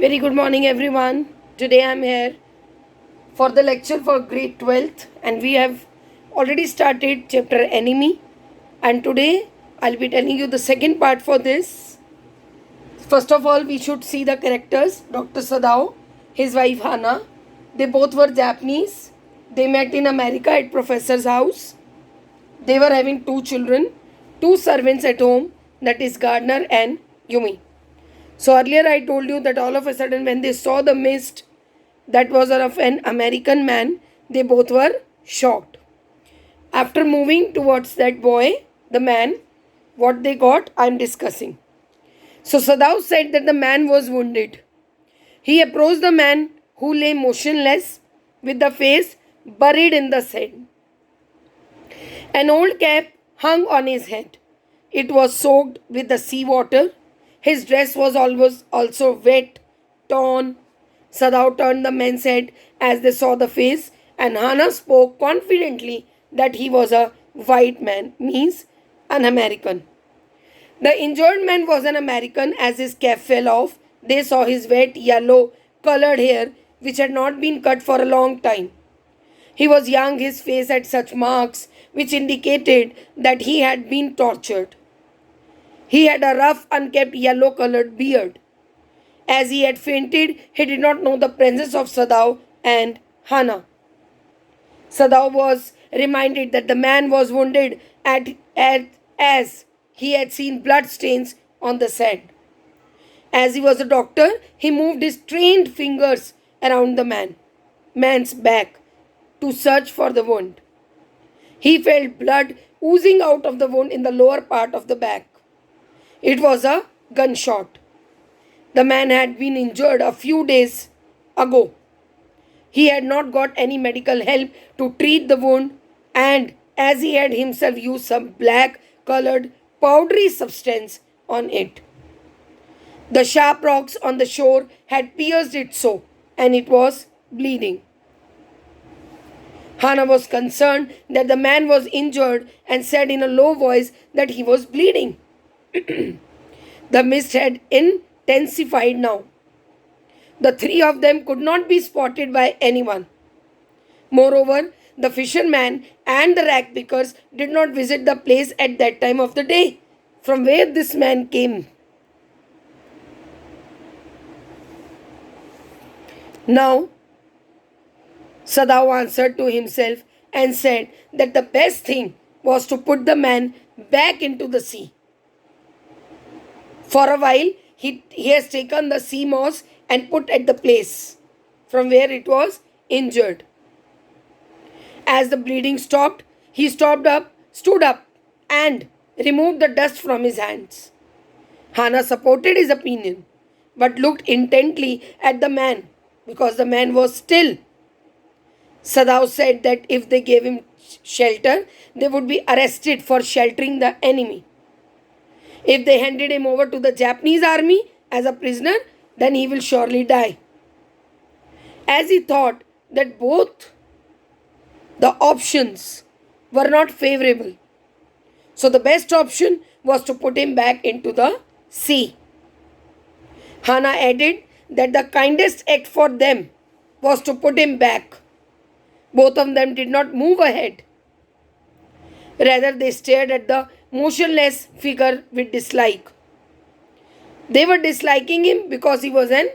Very good morning, everyone. Today I'm here for the lecture for grade 12th, and we have already started chapter Enemy. And today I'll be telling you the second part for this. First of all, we should see the characters. Dr. Sadao, his wife Hana, they both were Japanese. They met in America at professor's house. They were having two children, two servants at home, that is Gardner and Yumi. So earlier I told you that all of a sudden when they saw the mist that was of an American man, they both were shocked. After moving towards that boy, the man, what they got, I am discussing. So Sadao said that the man was wounded. He approached the man who lay motionless with the face buried in the sand. An old cap hung on his head. It was soaked with the sea water. His dress was almost also wet, torn. Sadao turned the man's head as they saw the face, and Hana spoke confidently that he was a white man, means an American. The injured man was an American. As his cap fell off, they saw his wet, yellow colored hair, which had not been cut for a long time. He was young, his face had such marks which indicated that he had been tortured. He had a rough, unkempt, yellow colored beard. As he had fainted, he did not know the presence of Sadao and Hana. Sadao was reminded that the man was wounded as he had seen blood stains on the sand. As he was a doctor, he moved his trained fingers around the man's back to search for the wound. He felt blood oozing out of the wound in the lower part of the back. It was a gunshot. The man had been injured a few days ago. He had not got any medical help to treat the wound, and as he had himself used some black colored powdery substance on it. The sharp rocks on the shore had pierced it so, and it was bleeding. Hana was concerned that the man was injured and said in a low voice that he was bleeding. The mist had intensified now. The three of them could not be spotted by anyone. Moreover, the fisherman and the rag pickers did not visit the place at that time of the day from where this man came. Now, Sadao answered to himself and said that the best thing was to put the man back into the sea. For a while, he has taken the sea moss and put at the place from where it was injured. As the bleeding stopped, he stood up, and removed the dust from his hands. Hana supported his opinion, but looked intently at the man because the man was still. Sadao said that if they gave him shelter, they would be arrested for sheltering the enemy. If they handed him over to the Japanese army as a prisoner, then he will surely die. As he thought that both the options were not favorable, so the best option was to put him back into the sea. Hana added that the kindest act for them was to put him back. Both of them did not move ahead. Rather, they stared at the motionless figure with dislike. They were disliking him because he was an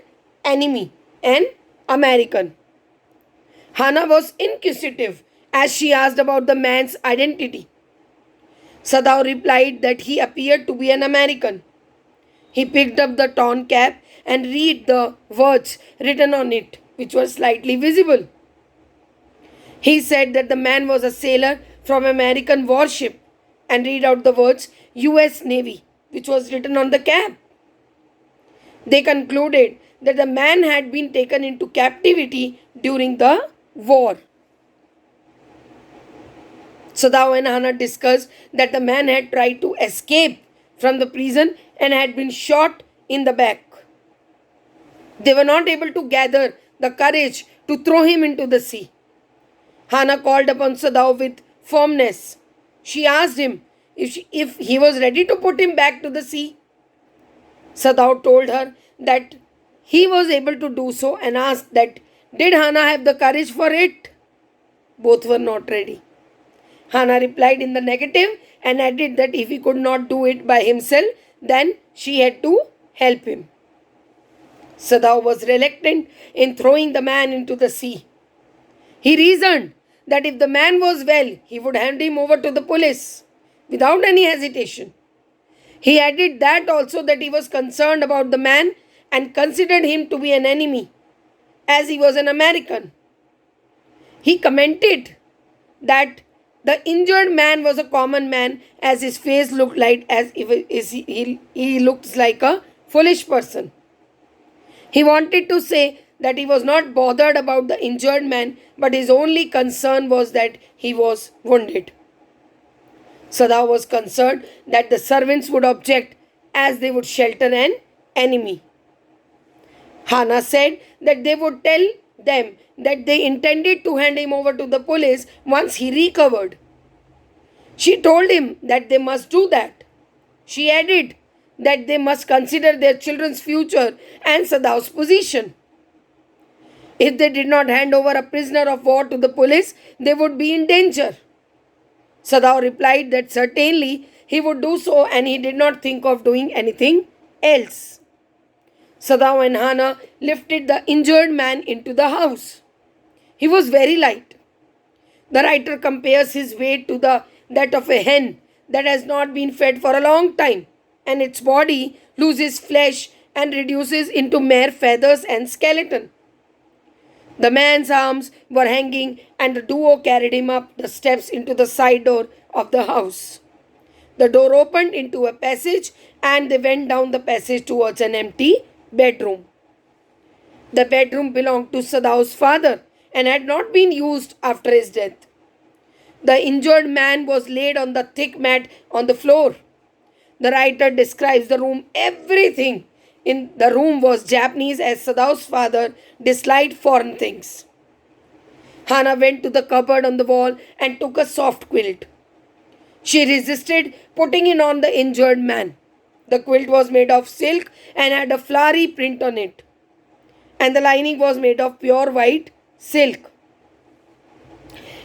enemy, an American. Hana was inquisitive as she asked about the man's identity. Sadao replied that he appeared to be an American. He picked up the torn cap and read the words written on it, which were slightly visible. He said that the man was a sailor from American warship and read out the words US Navy, which was written on the cap. They concluded that the man had been taken into captivity during the war. Sadao and Hana discussed that the man had tried to escape from the prison and had been shot in the back. They were not able to gather the courage to throw him into the sea. Hana called upon Sadao with firmness. She asked him if he was ready to put him back to the sea. Sadao told her that he was able to do so and asked that, did Hannah have the courage for it? Both were not ready. Hannah replied in the negative and added that if he could not do it by himself, then she had to help him. Sadao was reluctant in throwing the man into the sea. He reasoned that if the man was well, he would hand him over to the police without any hesitation. He added that also that he was concerned about the man and considered him to be an enemy, as he was an American. He commented that the injured man was a common man, as his face looked like as if he looks like a foolish person. He wanted to say that he was not bothered about the injured man, but his only concern was that he was wounded. Sadao was concerned that the servants would object, as they would shelter an enemy. Hannah said that they would tell them that they intended to hand him over to the police once he recovered. She told him that they must do that. She added that they must consider their children's future and Sadao's position. If they did not hand over a prisoner of war to the police, they would be in danger. Sadao replied that certainly he would do so and he did not think of doing anything else. Sadao and Hannah lifted the injured man into the house. He was very light. The writer compares his weight to that of a hen that has not been fed for a long time, and its body loses flesh and reduces into mere feathers and skeleton. The man's arms were hanging, and the duo carried him up the steps into the side door of the house. The door opened into a passage, and they went down the passage towards an empty bedroom. The bedroom belonged to Sadao's father and had not been used after his death. The injured man was laid on the thick mat on the floor. The writer describes the room. Everything in the room was Japanese, as Sadao's father disliked foreign things. Hannah went to the cupboard on the wall and took a soft quilt. She resisted putting it on the injured man. The quilt was made of silk and had a flowery print on it, and the lining was made of pure white silk.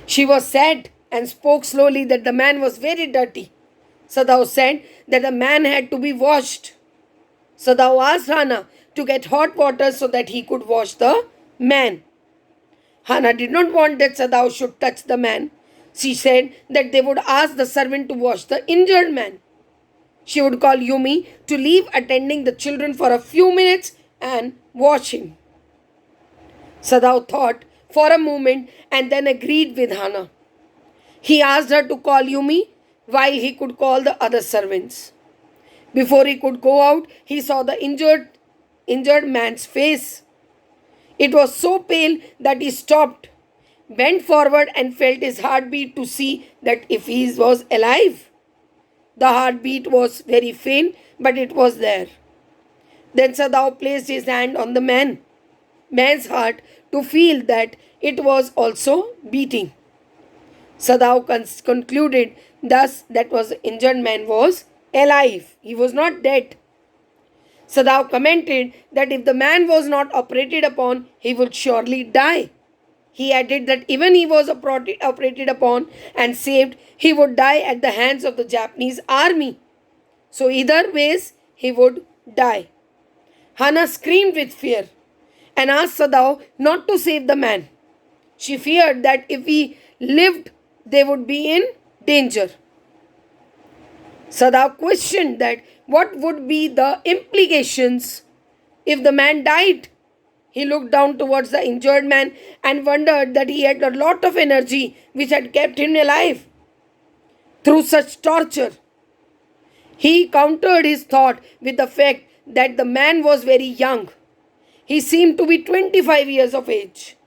She was sad and spoke slowly that the man was very dirty. Sadao said that the man had to be washed. Sadao asked Hannah to get hot water so that he could wash the man. Hannah did not want that Sadao should touch the man. She said that they would ask the servant to wash the injured man. She would call Yumi to leave attending the children for a few minutes and wash him. Sadao thought for a moment and then agreed with Hannah. He asked her to call Yumi while he could call the other servants. Before he could go out, he saw the injured man's face. It was so pale that he stopped, bent forward and felt his heartbeat to see that if he was alive. The heartbeat was very faint, but it was there. Then Sadao placed his hand on the man's heart to feel that it was also beating. Sadao concluded thus that the injured man was alive. He was not dead. Sadao commented that if the man was not operated upon, he would surely die. He added that even he was operated upon and saved, he would die at the hands of the Japanese army. So either ways, he would die. Hannah screamed with fear and asked Sadao not to save the man. She feared that if he lived, they would be in danger. Sadao questioned that what would be the implications if the man died. He looked down towards the injured man and wondered that he had a lot of energy which had kept him alive through such torture. He countered his thought with the fact that the man was very young. He seemed to be 25 years of age.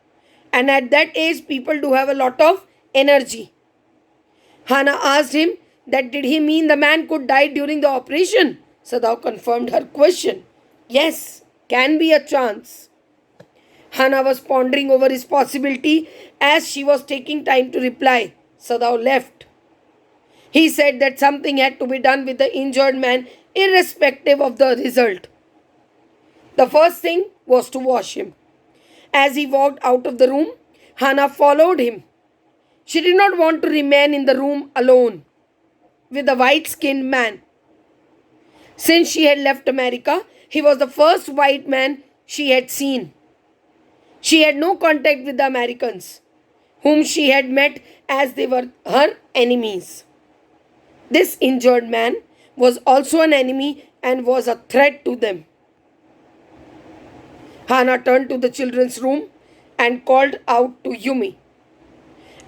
And at that age, people do have a lot of energy. Hannah asked him that did he mean the man could die during the operation? Sadao confirmed her question. Yes, can be a chance. Hannah was pondering over his possibility as she was taking time to reply. Sadao left. He said that something had to be done with the injured man irrespective of the result. The first thing was to wash him. As he walked out of the room, Hannah followed him. She did not want to remain in the room alone with the white skinned man. Since she had left America, he was the first white man she had seen. She had no contact with the Americans, whom she had met as they were her enemies. This injured man was also an enemy and was a threat to them. Hannah turned to the children's room and called out to Yumi.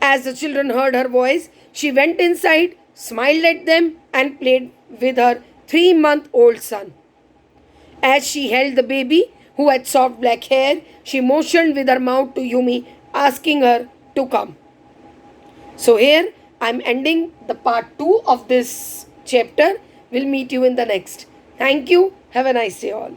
As the children heard her voice, she went inside, smiled at them, and played with her 3-month-old son. As she held the baby, who had soft black hair, she motioned with her mouth to Yumi, asking her to come. So, here I am ending the part 2 of this chapter. We'll meet you in the next. Thank you. Have a nice day, all.